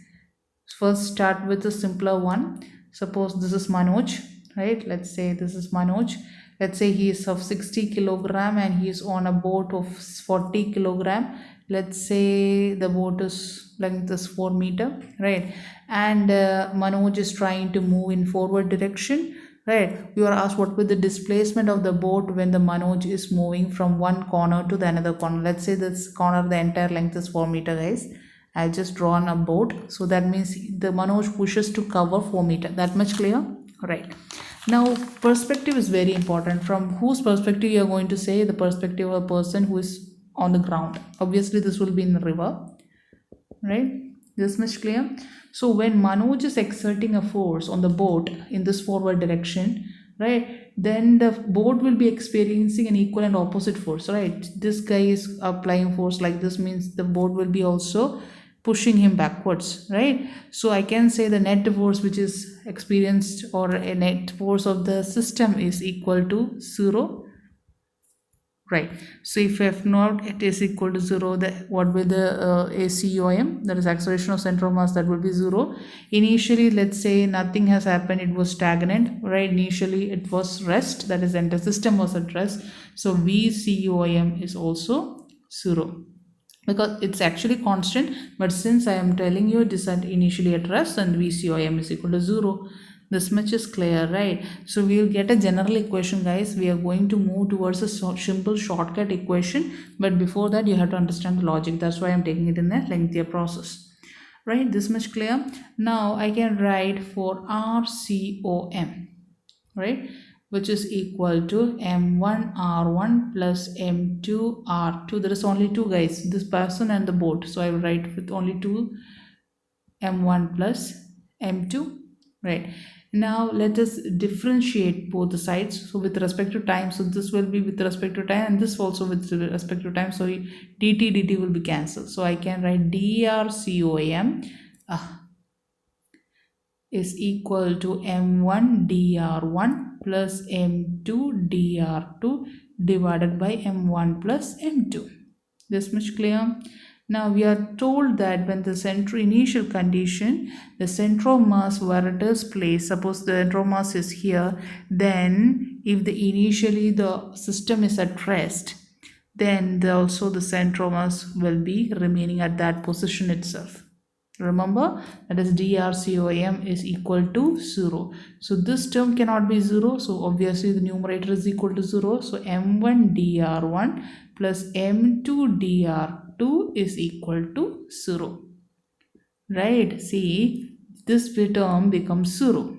First start with a simpler one. Suppose this is Manoj, right? Let's say this is Manoj, Let's say he is of 60 kilogram and he is on a boat of 40 kilogram. Let's say the boat is length is 4 meter, right? And Manoj is trying to move in forward direction, right? You are asked what will the displacement of the boat when the Manoj is moving from one corner to the another corner. Let's say this corner, the entire length is 4 meter, guys. I just drawn a boat, so that means the Manoj pushes to cover 4 meter. That much clear, right? Now perspective is very important. From whose perspective you are going to say? The perspective of a person who is on the ground. Obviously this will be in the river, right? This much clear. So when Manoj is exerting a force on the boat in this forward direction, right, then the boat will be experiencing an equal and opposite force, right? This guy is applying force like this, means the boat will be also pushing him backwards, right? So I can say the net force which is experienced, or a net force of the system, is equal to 0, right? So if F naught it is equal to 0, what will the ACOM, that is acceleration of center of mass, that will be 0. Initially, let's say nothing has happened, it was stagnant, right? Initially it was rest, that is the entire system was at rest. So VCOM is also 0, because it's actually constant, but since I am telling you it is initially at rest, and VCOM is equal to 0. This much is clear, right? So we will get a general equation, guys. We are going to move towards a simple shortcut equation, but before that you have to understand the logic. That's why I'm taking it in a lengthier process, right? This much clear. Now I can write for RCOM, right, which is equal to M1 R1 plus M2 R2. There is only two, guys, this person and the boat, so I will write with only two, M1 plus M2, right? Now let us differentiate both the sides. So with respect to time, so this will be with respect to time, and this also with respect to time, so dt will be cancelled. So I can write drcom is equal to M1 dr1 plus M2 dr2 divided by M1 plus M2. This much clear? Now we are told that when the initial condition, the center of mass where it is placed, suppose the center of mass is here, then if initially the system is at rest, then also the center of mass will be remaining at that position itself. Remember, that is drcom is equal to 0. So this term cannot be 0, so obviously the numerator is equal to 0. So M1 dr1 plus M2 dr2 is equal to 0, right? See, this term becomes 0,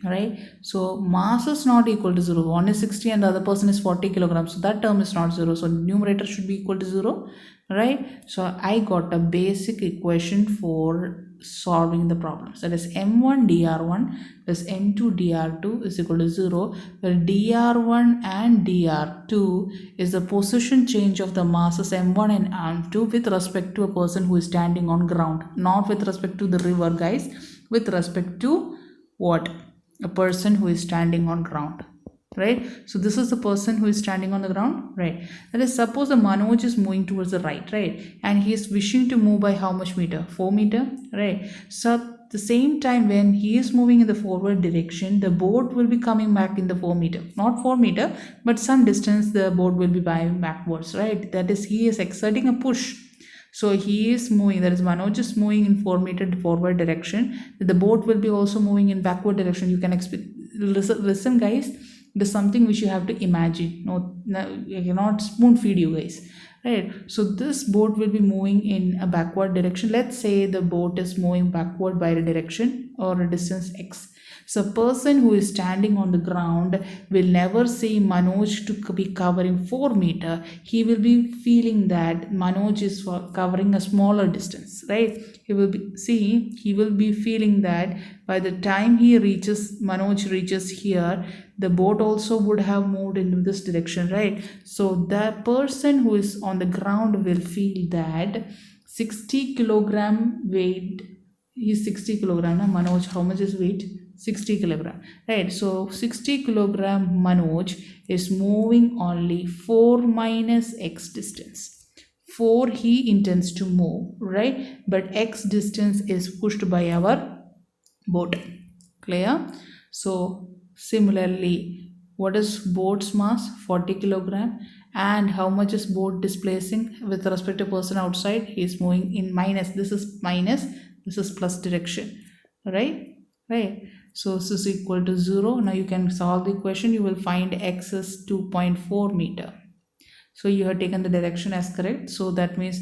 right? So mass is not equal to 0. One is 60 and the other person is 40 kilograms, so that term is not 0. So numerator should be equal to 0, right? So I got a basic equation for solving the problems, that is M1 dr1 plus M2 dr2 is equal to 0, where dr1 and dr2 is the position change of the masses M1 and M2 with respect to a person who is standing on ground, not with respect to the river, guys, with respect to what? A person who is standing on ground, right? So this is the person who is standing on the ground, right? That is, suppose the Manoj is moving towards the right, and he is wishing to move by how much meter? 4 meter, right? So at the same time, when he is moving in the forward direction, the boat will be coming back in the 4 meter, not 4 meter, but some distance the boat will be going backwards, right? That is, he is exerting a push. So he is moving, that is Manoj is moving in 4 meter forward direction. The boat will be also moving in backward direction. You can listen, guys. It is something which you have to imagine. No, you cannot spoon feed you guys, right? So this boat will be moving in a backward direction. Let's say the boat is moving backward by a direction or a distance x. So a person who is standing on the ground will never see Manoj to be covering 4 meter. He will be feeling that Manoj is covering a smaller distance, right? He will be feeling that by the time Manoj reaches here, the boat also would have moved into this direction, right? So the person who is on the ground will feel that 60 kilogram weight, he's 60 kilogram, Manoj, how much is weight? 60 kilogram, right? So 60 kilogram Manoj is moving only 4 minus x distance. 4 he intends to move, right? But x distance is pushed by our boat. Clear? So similarly, what is boat's mass? 40 kilogram. And how much is boat displacing with respect to person outside? He is moving in minus. This is minus, this is plus direction, right? Right. So this is equal to 0. Now you can solve the equation. You will find x is 2.4 meter. So you have taken the direction as correct. So that means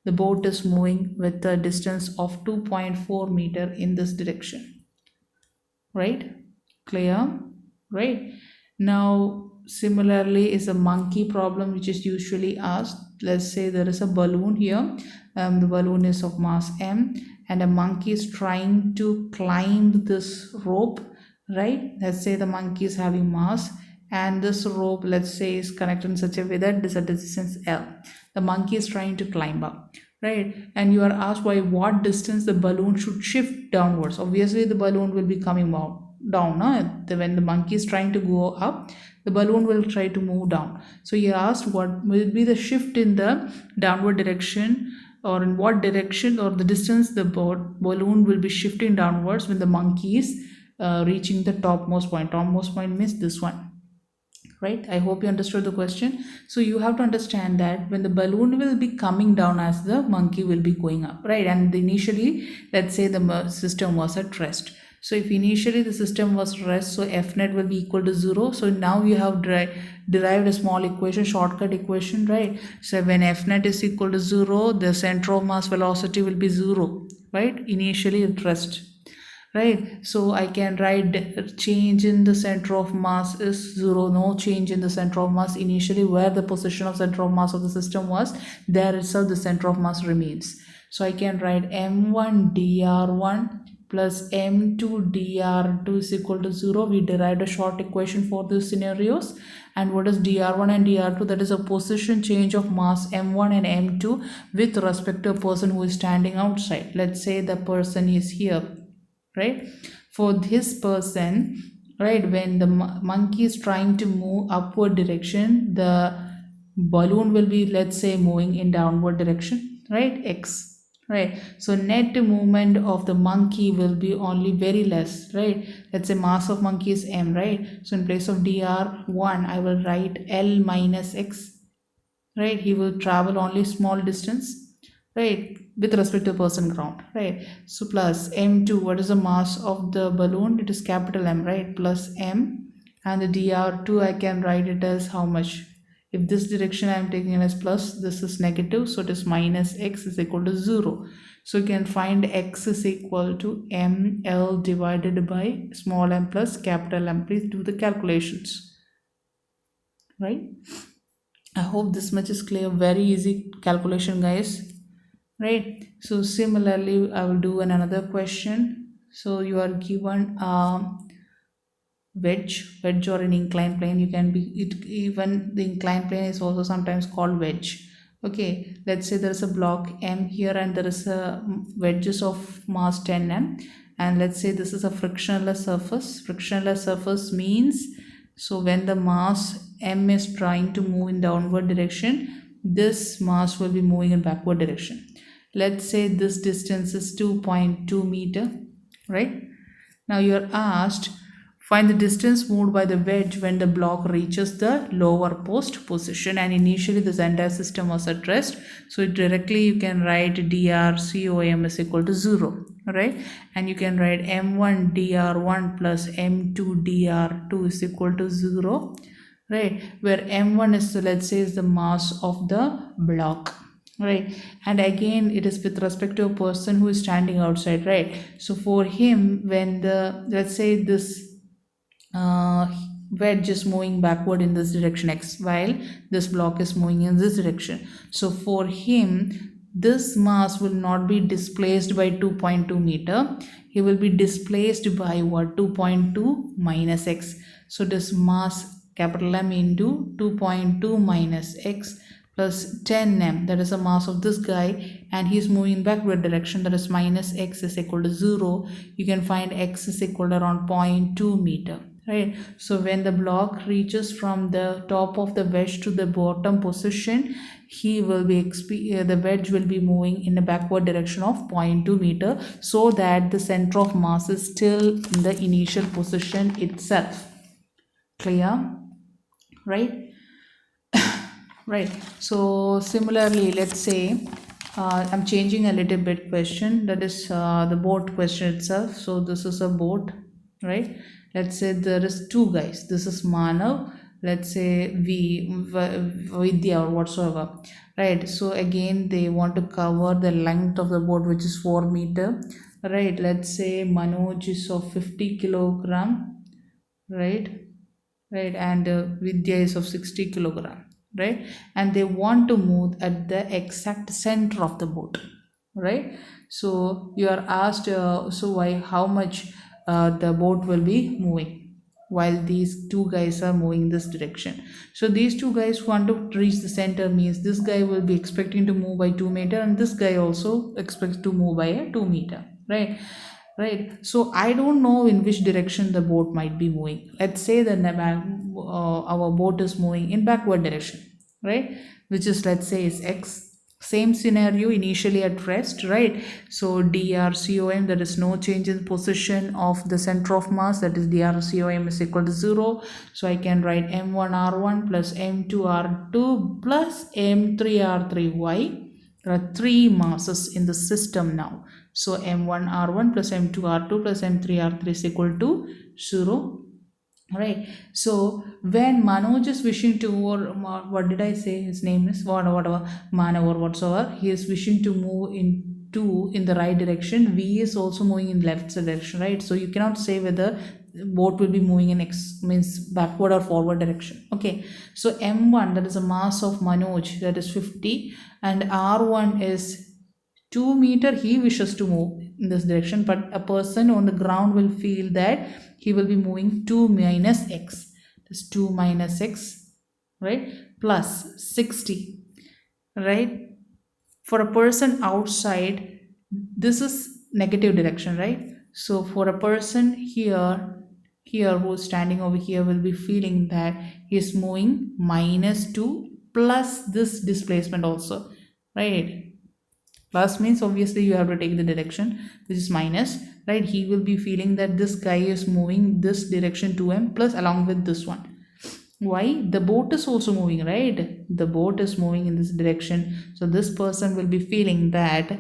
the boat is moving with a distance of 2.4 meter in this direction. Right? Clear? Right? Now similarly is a monkey problem which is usually asked. Let's say there is a balloon here. The balloon is of mass m and a monkey is trying to climb this rope, right? Let's say the monkey is having mass and this rope, let's say, is connected in such a way that this is a distance L. The monkey is trying to climb up, right? And you are asked by what distance the balloon should shift downwards. Obviously the balloon will be coming down. When the monkey is trying to go up, the balloon will try to move down. So you asked what will be the shift in the downward direction, or in what direction or the distance the balloon will be shifting downwards when the monkey is reaching the topmost point. Topmost point means this one, right? I hope you understood the question. So you have to understand that when the balloon will be coming down as the monkey will be going up, right? And initially, let's say the system was at rest. So if initially the system was rest, so F net will be equal to 0. So now you have derived a small equation, shortcut equation, right? So when F net is equal to 0, the center of mass velocity will be 0, right? Initially at rest, right? So I can write change in the center of mass is 0, no change in the center of mass. Initially where the position of center of mass of the system was, there itself the center of mass remains. So I can write m1 dr1 plus m2 dr2 is equal to 0. We derived a short equation for these scenarios. And what is dr1 and dr2? That is a position change of mass m1 and m2 with respect to a person who is standing outside. Let's say the person is here, right? For this person, right, when the monkey is trying to move upward direction, the balloon will be, let's say, moving in downward direction, right? X. Right, so net movement of the monkey will be only very less, right? Let's say mass of monkey is m, right? So in place of dr1 I will write L minus x, right? He will travel only small distance, right, with respect to person ground, right? So plus m2, what is the mass of the balloon? It is capital M, right? Plus m, and the dr2 I can write it as how much? If this direction I am taking as plus, this is negative, so it is minus x is equal to 0. So you can find x is equal to ml divided by small m plus capital M. Please do the calculations, right? I hope this much is clear. Very easy calculation, guys, right? So similarly I will do another question. So you are given wedge or an inclined plane. You can be it, even the inclined plane is also sometimes called wedge. Okay, let's say there is a block m here and there is a wedges of mass 10m, and let's say this is a frictionless surface. Frictionless surface means, so when the mass m is trying to move in downward direction, this mass will be moving in backward direction. Let's say this distance is 2.2 meter, right? Now you are asked, find the distance moved by the wedge when the block reaches the lower post position, and initially this entire system was at rest. So directly you can write drcom is equal to 0, right? And you can write m1 dr1 plus m2 dr2 is equal to 0, right? Where m1 is, let's say, is the mass of the block, right? And again it is with respect to a person who is standing outside, right? So for him, when the, let's say, this wedge is moving backward in this direction x, while this block is moving in this direction. So for him, this mass will not be displaced by 2.2 meter. He will be displaced by what? 2.2 minus x. So this mass capital M into 2.2 minus x plus 10m, that is the mass of this guy, and he is moving in backward direction, that is minus x is equal to 0. You can find x is equal to around 0.2 meter, right? So when the block reaches from the top of the wedge to the bottom position, he will be the wedge will be moving in a backward direction of 0.2 meter, so that the center of mass is still in the initial position itself, Clear? Right? Right. So similarly, let's say I'm changing a little bit question. That is the boat question itself. So this is a boat, right? Let's say there is two guys. This is Manav. Let's say Vidya or whatsoever, right? So again, they want to cover the length of the boat, which is 4 meter, right? Let's say Manoj is of 50 kilogram, right? Right, and Vidya is of 60 kilogram, right? And they want to move at the exact center of the boat, right? So you are asked, so why, how much the boat will be moving while these two guys are moving in this direction. So these two guys want to reach the center, means this guy will be expecting to move by 2 meter, and this guy also expects to move by a 2 meter, right? Right, so I don't know in which direction the boat might be moving. Let's say that our boat is moving in backward direction, right? Which is, let's say, is x. Same scenario initially at rest, right? So drcom, there is no change in position of the center of mass, that is drcom is equal to 0. So I can write m1r1 plus m2r2 plus m3r3y. There are three masses in the system now. So m1r1 plus m2r2 plus m3r3 is equal to 0. Right. So when Manoj is wishing to, or what did I say? His name is whatever Manav or whatsoever. He is wishing to move in the right direction. V is also moving in left direction, right? So you cannot say whether boat will be moving in x, means backward or forward direction. Okay. So m1, that is a mass of Manoj, that is 50, and r1 is 2 meter. He wishes to move in this direction, but a person on the ground will feel that he will be moving 2 minus x. That's 2 minus x, right? Plus 60, right? For a person outside, this is negative direction, right? So for a person here who's standing over here will be feeling that he is moving minus 2 plus this displacement also, right? Plus means obviously you have to take the direction which is minus, right? He will be feeling that this guy is moving this direction 2m plus along with this one. Why? The boat is also moving, right? The boat is moving in this direction. So this person will be feeling that,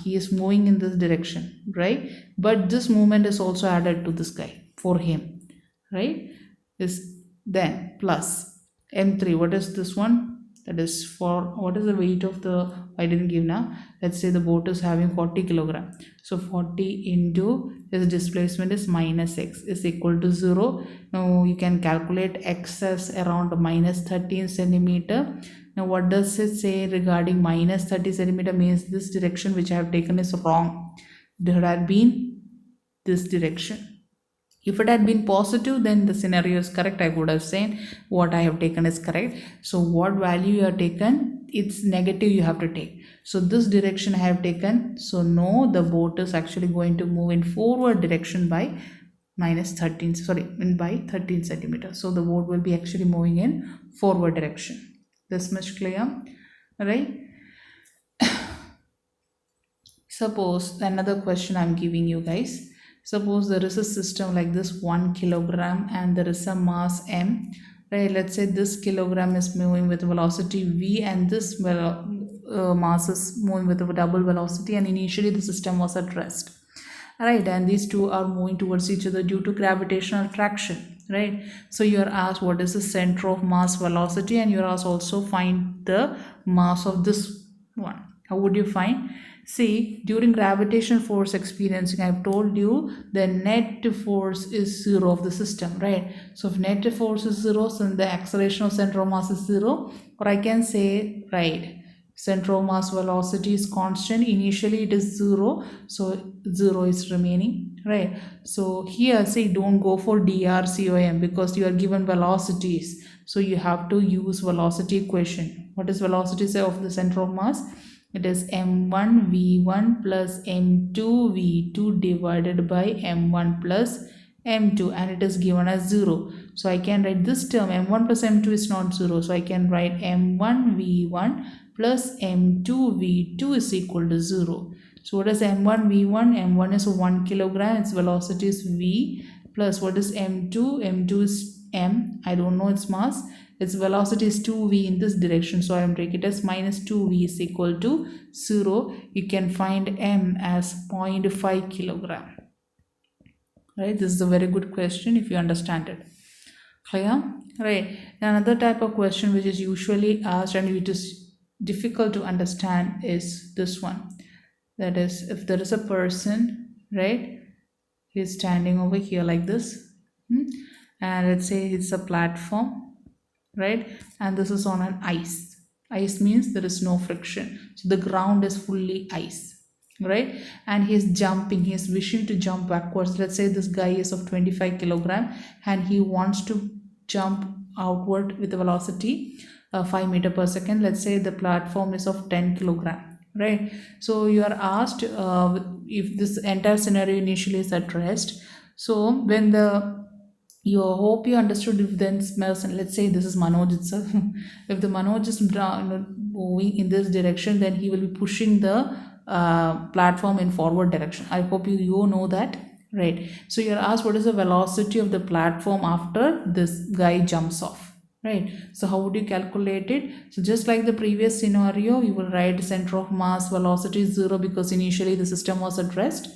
he is moving in this direction, right? But this movement is also added to this guy for him, right? Is then plus m3. What is this one? That is for, what is the weight of the, I didn't give now. Let's say the boat is having 40 kilogram. So 40 into its displacement is minus x is equal to 0. Now you can calculate x as around minus 13 centimeter. Now what does it say regarding minus 30 centimeter? Means this direction which I have taken is wrong. There had been this direction. If it had been positive, then the scenario is correct. I would have said what I have taken is correct. So what value you have taken, it's negative you have to take. So this direction I have taken. So no, the boat is actually going to move in forward direction by minus 13, by 13 centimeters. So the boat will be actually moving in forward direction. This much clear, right? Suppose another question I'm giving you guys. Suppose there is a system like this, 1 kilogram, and there is a mass m, right? Let's say this kilogram is moving with velocity v, and this mass is moving with a double velocity, and initially the system was at rest, right? And these two are moving towards each other due to gravitational attraction, right? So you are asked what is the center of mass velocity, and you are asked also find the mass of this one. How would you find? See, during gravitational force experiencing, I've told you the net force is 0 of the system, right? So if net force is 0, then the acceleration of center of mass is 0. Or I can say, right, center of mass velocity is constant. Initially it is 0, so 0 is remaining, right? So here, see, don't go for drcom because you are given velocities. So you have to use velocity equation. What is velocity say of the center of mass? It is m1 v1 plus m2 v2 divided by m1 plus m2, and it is given as 0. So I can write this term, m1 plus m2 is not 0. So I can write m1 v1 plus m2 v2 is equal to 0. So what is m1 v1? m1 is 1 kilogram, its velocity is v, plus what is m2? m2 is m. I don't know its mass. Its velocity is 2v in this direction, so I am taking it as minus 2v is equal to 0. You can find m as 0.5 kilogram. Right, this is a very good question if you understand it. Clear? Right. Another type of question which is usually asked and which is difficult to understand is this one. That is, if there is a person, right, he is standing over here like this, and let's say it's a platform, right, and this is on an ice. Ice means there is no friction, so the ground is fully ice, right, and he's jumping, he's wishing to jump backwards. Let's say this guy is of 25 kilogram and he wants to jump outward with a velocity 5 meter per second. Let's say the platform is of 10 kilogram, right? So you are asked if this entire scenario initially is at rest. So when you hope you understood if then smells, and let's say this is Manoj itself. If the Manoj is moving in this direction, then he will be pushing the platform in forward direction. I hope you know that, right? So you're asked what is the velocity of the platform after this guy jumps off, right? So how would you calculate it? So just like the previous scenario, you will write center of mass velocity 0 because initially the system was at rest,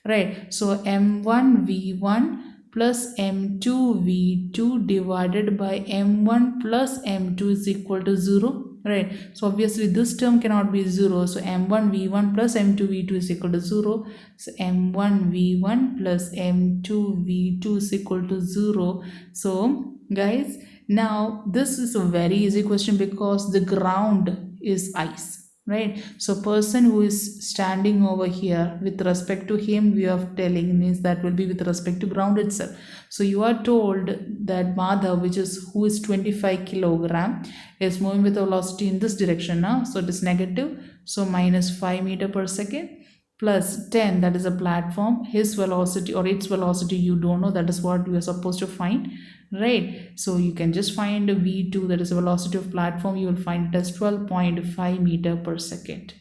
right? So m1 v1 plus m2 v2 divided by m1 plus m2 is equal to 0, right? So obviously this term cannot be 0, so m1 v1 plus m2 v2 is equal to 0. So m1 v1 plus m2 v2 is equal to 0. So guys, now this is a very easy question because the ground is ice, right? So person who is standing over here, with respect to him we are telling means that will be with respect to ground itself. So you are told that Madhav, which is who is 25 kilogram, is moving with a velocity in this direction now, so it is negative, so minus 5 meter per second plus 10, that is a platform, his velocity or its velocity you don't know, that is what we are supposed to find, right? So you can just find v2, that is the velocity of platform, you will find it as 12.5 meter per second.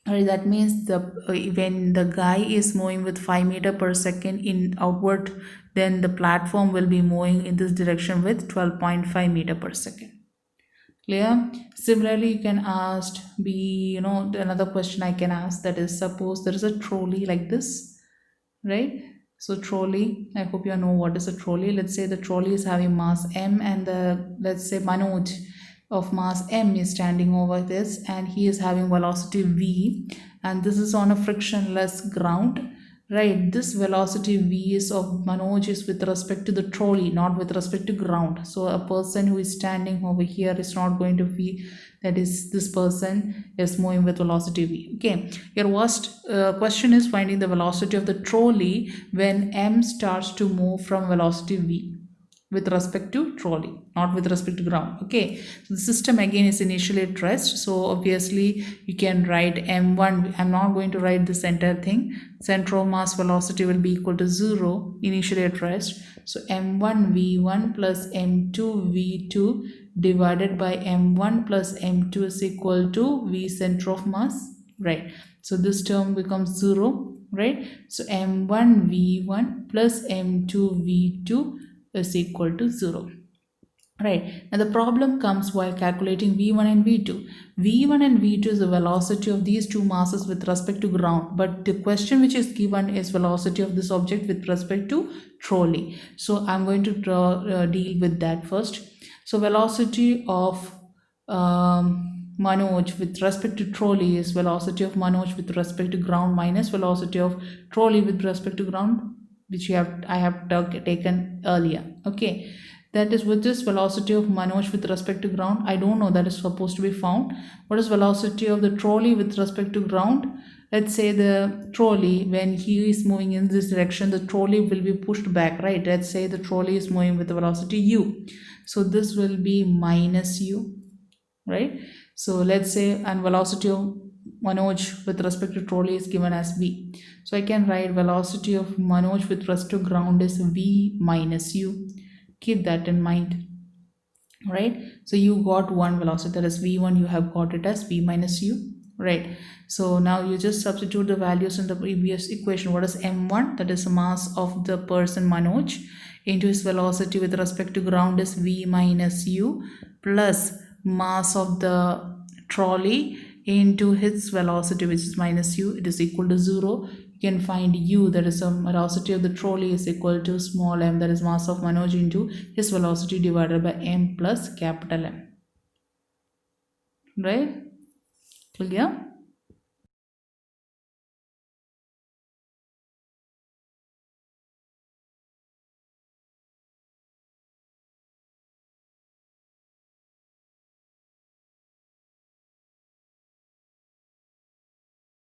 Right, that means when the guy is moving with 5 meter per second in outward, then the platform will be moving in this direction with 12.5 meter per second. Clear? Similarly, you can ask another question I can ask, that is, suppose there is a trolley like this, right? So trolley, I hope you know what is a trolley. Let's say the trolley is having mass m and let's say Manoj of mass m is standing over this and he is having velocity v, and this is on a frictionless ground, right? This velocity v is of Manoj is with respect to the trolley, not with respect to ground. So a person who is standing over here is not going to be, that is, this person is moving with velocity v. Okay, your first question is finding the velocity of the trolley when m starts to move from velocity v with respect to trolley, not with respect to ground. Okay, so the system again is initially at rest, so obviously you can write m1. I'm not going to write this entire thing. Center of mass velocity will be equal to 0 initially at rest, so m1 v1 plus m2 v2 divided by m1 plus m2 is equal to v center of mass, right? So this term becomes 0, right? So m1 v1 plus m2 v2 is equal to 0, right? Now the problem comes while calculating v1 and v2. v1 and v2 is the velocity of these two masses with respect to ground, but the question which is given is velocity of this object with respect to trolley. So I'm going to deal with that first. So velocity of Manoj with respect to trolley is velocity of Manoj with respect to ground minus velocity of trolley with respect to ground, which I have taken earlier. Okay, that is with this velocity of Manoj with respect to ground. I don't know, that is supposed to be found. What is velocity of the trolley with respect to ground? Let's say the trolley, when he is moving in this direction, the trolley will be pushed back, right? Let's say the trolley is moving with the velocity u, so this will be minus u, right? So let's say, and velocity of Manoj with respect to trolley is given as v. So I can write velocity of Manoj with respect to ground is v minus u. Keep that in mind, right? So you got one velocity, that is v1, you have got it as v minus u, right? So now you just substitute the values in the previous equation. What is m1? That is the mass of the person Manoj. into his velocity with respect to ground is v minus u, plus mass of the trolley into his velocity, which is minus u, it is equal to 0. You can find u, that is the velocity of the trolley, is equal to small m, that is mass of Manoj, into his velocity divided by m plus capital M. Right? Clear?